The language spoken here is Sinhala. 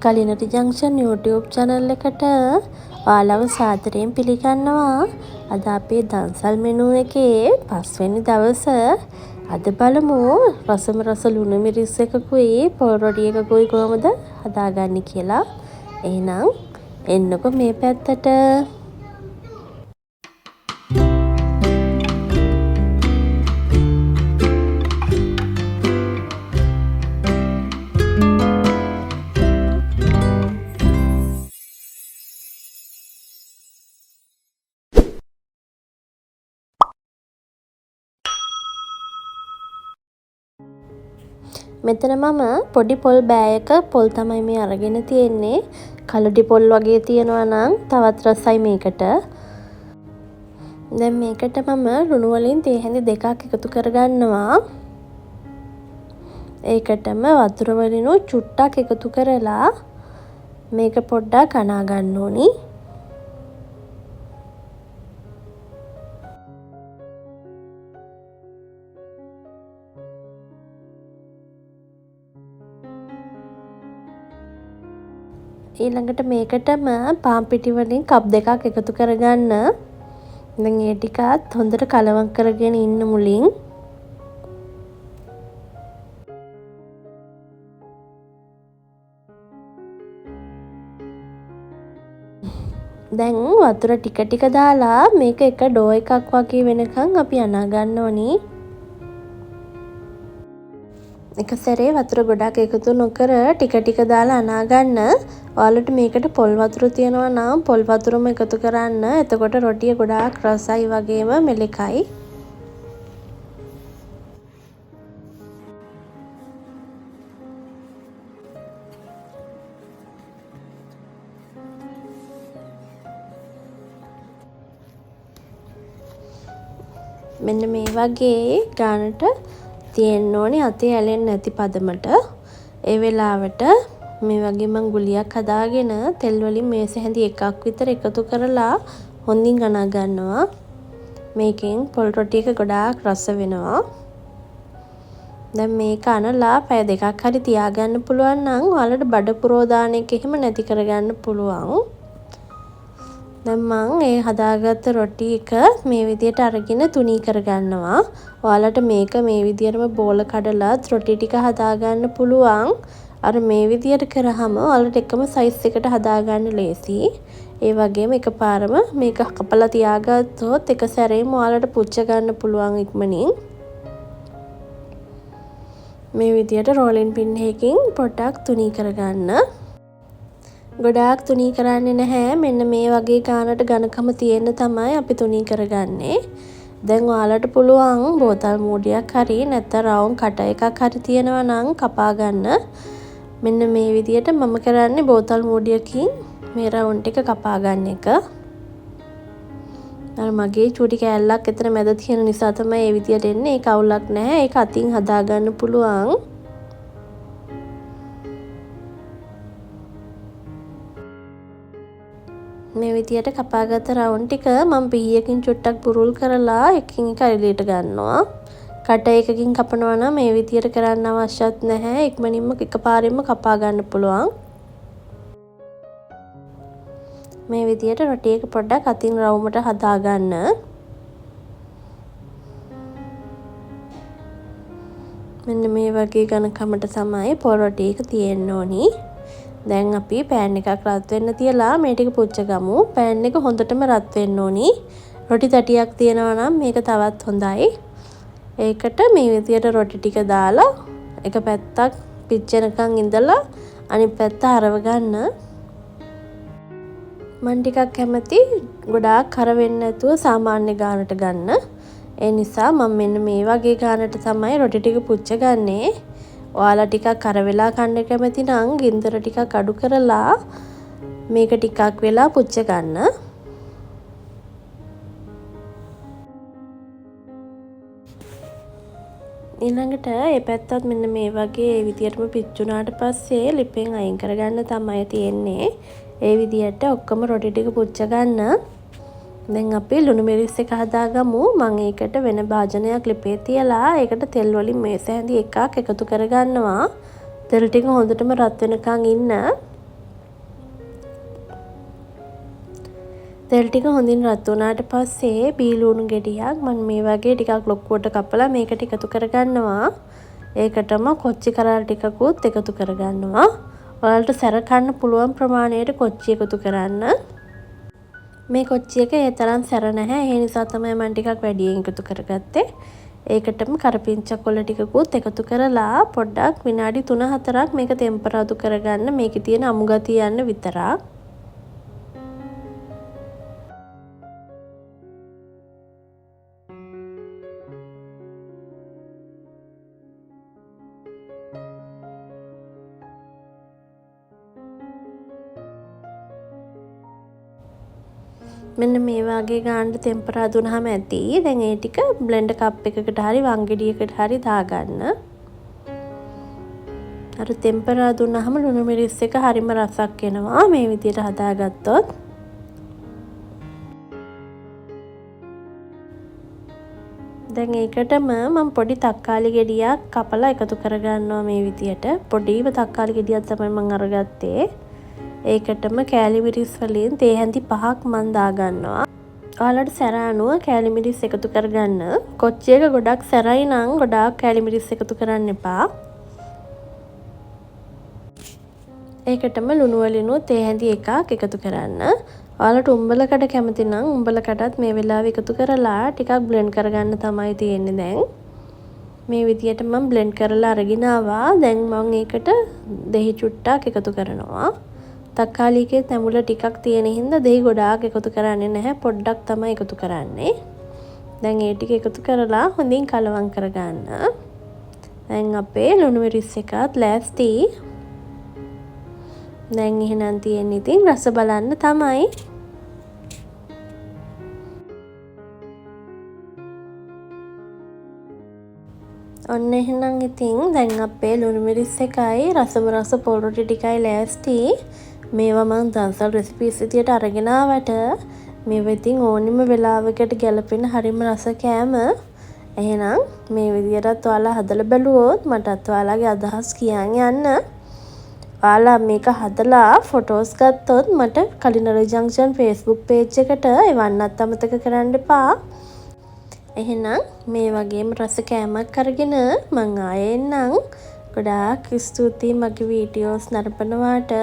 කලිනට ජංක්ෂන් YouTube channel එකට ඔයාලව සාදරයෙන් පිළිගන්නවා. අද අපේ දන්සල් මෙනු එකේ 5 වෙනි දවස. අද බලමු රසම රස ලුණු මිරිස් එකකුයි පොල් රොටි එකකුයි කොහොමද හදාගන්නේ කියලා. එහෙනම් එන්නකො මේ පැත්තට. මෙතන මම පොඩි පොල් බෑයක පොල් තමයි මේ අරගෙන තියෙන්නේ. කලුඩි පොල් වගේ තියෙනවා නම් තවත් රසයි මේකට. දැන් මේකට මම ලුණු වලින් තේ හැඳි දෙකක් එකතු කරගන්නවා. ඒකටම වතුර වලින් චුට්ටක් එකතු කරලා මේක පොඩ්ඩක් කනා ගන්න ඕනි. ඊළඟට මේකටම පාන් පිටි වලින් කප් දෙකක් එකතු කරගන්න. දැන් ඒ ටිකත් හොඳට කලවම් කරගෙන ඉන්න මුලින්. දැන් වතුර ටික ටික දාලා මේක එක ඩෝ එකක් වගේ වෙනකන් අපි අනා ගන්න ඕනි. එක සැරේ වතුර ගොඩක් එකතු නොකර ටික ටික දාලා අනා ගන්න. ඔයාලට මේකට පොල් වතුර තියෙනවා නම් පොල් වතුරම එකතු කරන්න. එතකොට රොටිය ගොඩාක් රසයි වගේම මෙලකයි. මෙන්න මේ වගේ ගානට තියෙන්න ඕනේ අතේ ඇලෙන්නේ නැති පදමට. ඒ වෙලාවට මේ වගේ මං ගුලියක් හදාගෙන තෙල් වලින් මේස හැඳි එකක් විතර එකතු කරලා හොඳින් ගනා ගන්නවා. මේකෙන් පොල් රොටි එක ගොඩාක් රස වෙනවා. දැන් මේක අනලා පැය දෙකක් හරි තියාගන්න පුළුවන් නම් ඔයාලට බඩ පුරෝ දාන එක එහෙම නැති කරගන්න පුළුවන්. දැන් මං ඒ හදාගත්ත රොටි එක මේ විදියට අරගෙන තුනී කරගන්නවා. ඔයාලට මේක මේ විදියටම බෝල කඩලා රොටි ටික හදාගන්න පුළුවන්. අර මේ විදියට කරාම ඔයාලට එකම සයිස් එකට හදාගන්න ලේසි. ඒ වගේම එකපාරම මේක කපලා තියාගත්තොත් එක සැරේම ඔයාලට පුච්ච ගන්න පුළුවන් ඉක්මනින්. මේ විදියට රෝලින් පින් එකකින් පොඩ්ඩක් තුනී කරගන්න. ගොඩාක් තුනී කරන්නේ නැහැ. මෙන්න මේ වගේ ගානට ඝනකම තියෙන්න තමයි අපි තුනී කරගන්නේ. දැන් ඔයාලට පුළුවන් බෝතල් මූඩියක් හරි නැත්නම් රවුම් කට එකක් හරි තියෙනවා නම් කපා ගන්න. මෙන්න මේ විදියට මම කරන්නේ බෝතල් මූඩියකින් මේ රවුම් ටික කපා ගන්න එක. අර මගේ චූටි කෑල්ලක් එතන මැද තියෙන නිසා තමයි මේ විදියට එන්නේ. ඒක අවුලක් නැහැ. ඒක අතින් හදා ගන්න පුළුවන්. මේ විදියට කපාගත්ත රවුම් ටික මම පීයකින් චුට්ටක් පුරුල් කරලා එකින් එක එළියට ගන්නවා. කට එකකින් කපනවා නම් මේ විදියට කරන්න අවශ්‍යත් නැහැ. ඉක්මනින්ම එකපාරින්ම කපා ගන්න පුළුවන්. මේ විදියට රොටි එක පොඩ්ඩක් අතින් රවුමට හදා ගන්න. මෙන්න මේ වගේ ඝනකමට තමයි පොල් රොටි එක තියෙන්න ඕනි. දැන් අපි පෑන් එකක් රත් වෙන්න තියලා මේ ටික පුච්ච ගමු. පෑන් එක හොඳටම රත් වෙන්න ඕනි. රොටි තටියක් තියෙනවා නම් මේක තවත් හොඳයි. ඒකට මේ විදියට රොටි ටික දාලා එක පැත්තක් පිච්චෙනකන් ඉඳලා අනිත් පැත්ත හරව ගන්න. මම ටිකක් කැමති ගොඩාක් කර වෙන්නේ නැතුව සාමාන්‍ය ගානට ගන්න. ඒ නිසා මම මෙන්න මේ වගේ ගානට තමයි රොටි ටික පුච්ච ගන්නේ. ඔයාලා ටිකක් කර වෙලා කන්න කැමති නම් ගින්දර ටිකක් අඩු කරලා මේක ටිකක් වෙලා පුච්ච ගන්න. ඊළඟට මේ පැත්තත් මෙන්න මේ වගේ ඒ විදියටම පිච්චුනාට පස්සේ ලිපෙන් අයින් කරගන්න තමයි තියෙන්නේ. ඒ විදියට ඔක්කොම රොටි ටික පුච්ච ගන්න. දැන් අපි ලුණු මිරිස් එක හදාගමු. මම ඒකට වෙන භාජනයක් ලිපේ තියලා ඒකට තෙල් වලින් මේස හැඳි එකක් එකතු කරගන්නවා. තෙල් ටික හොඳටම රත් වෙනකන් ඉන්න. තෙල් ටික හොඳින් රත් වුණාට පස්සේ බීලුණු ගෙඩියක් මම මේ වගේ ටිකක් ලොකුවට කපලා මේකට එකතු කරගන්නවා. ඒකටම කොච්චි කරල් ටිකකුත් එකතු කරගන්නවා. ඔයාලට සැර කන්න පුළුවන් ප්‍රමාණයට කොච්චි එකතු කරන්න. මේ කොච්චි එක ඒ තරම් සැර නැහැ. ඒ නිසා තමයි මම ටිකක් වැඩියෙන් එකතු කරගත්තේ. ඒකටම කරපිංචා කොළ ටිකකුත් එකතු කරලා පොඩ්ඩක් විනාඩි 3-4ක් මේක ටෙම්පරාදු කරගන්න. මේකේ තියෙන අමු ගතිය යන්න විතරක්. මෙන්න මේ වගේ ගානට ටෙම්පරාදු වුණාම ඇති. දැන් ඒ ටික බ්ලෙන්ඩර් කප් එකකට හරි වංගෙඩියකට හරි දාගන්න. අර ටෙම්පරාදු වුණාම ලුණු මිරිස් එක හරිම රසක් එනවා. මේ විදිහට හදාගත්තොත්. දැන් ඒකටම මම පොඩි තක්කාලි ගෙඩියක් කපලා එකතු කරගන්නවා මේ විදිහට. පොඩිම තක්කාලි ගෙඩියක් තමයි මම අරගත්තේ. ඒකටම කෑලි මිරිස් වලින් තේ හැඳි 5ක් මම දාගන්නවා. ඔයාලට සැර අනුව කෑලි මිරිස් එකතු කරගන්න. කොච්චි එක ගොඩක් සැරයි නම් ගොඩාක් කෑලි මිරිස් එකතු කරන්න එපා. ඒකටම ලුණු වලිනුත් තේ හැඳි 1ක් එකතු කරන්න. ඔයාලට උඹලකට කැමති නම් උඹලකටත් මේ වෙලාවේ එකතු කරලා ටිකක් බ්ලෙන්ඩ් කරගන්න තමයි තියෙන්නේ දැන්. මේ විදියට මම බ්ලෙන්ඩ් කරලා අරගෙන ආවා. දැන් මම ඒකට දෙහි චුට්ටක් එකතු කරනවා. තක්කාලි එකේ තැඹුල ටිකක් තියෙන හින්දා දෙහි ගොඩාක් එකතු කරන්නේ නැහැ. පොඩ්ඩක් තමයි එකතු කරන්නේ. දැන් ඒ ටික එකතු කරලා හොඳින් කලවම් කරගන්න. දැන් අපේ ලුණු මිරිස් එකත් ලෑස්ති. දැන් එහෙනම් තියෙන්නේ ඉතින් රස බලන්න තමයි. ඔන්න එහෙනම් ඉතින් දැන් අපේ ලුණු මිරිස් එකයි රස පොල් රොටි ටිකයි ලෑස්ති. මේවා මම දන්සල් රෙසිපීස් විදියට අරගෙන ආවට මේවා ඉතින් ඕනිම වෙලාවකට ගැලපෙන හරිම රස කෑම. එහෙනම් මේ විදියටත් ඔයාලා හදලා බලුවොත් මටත් ඔයාලගේ අදහස් කියන්න යන්න. ඔයාලා මේක හදලා ෆොටෝස් ගත්තොත් මට කලිනරි ජංක්ෂන් Facebook page එකට එවන්නත් අමතක කරන්න එපා. එහෙනම් මේ වගේම රස කෑමක් අරගෙන මං ආයෙ එන්නම්. ගොඩාක් ස්තුතියි මගේ වීඩියෝස් නරඹනවාට.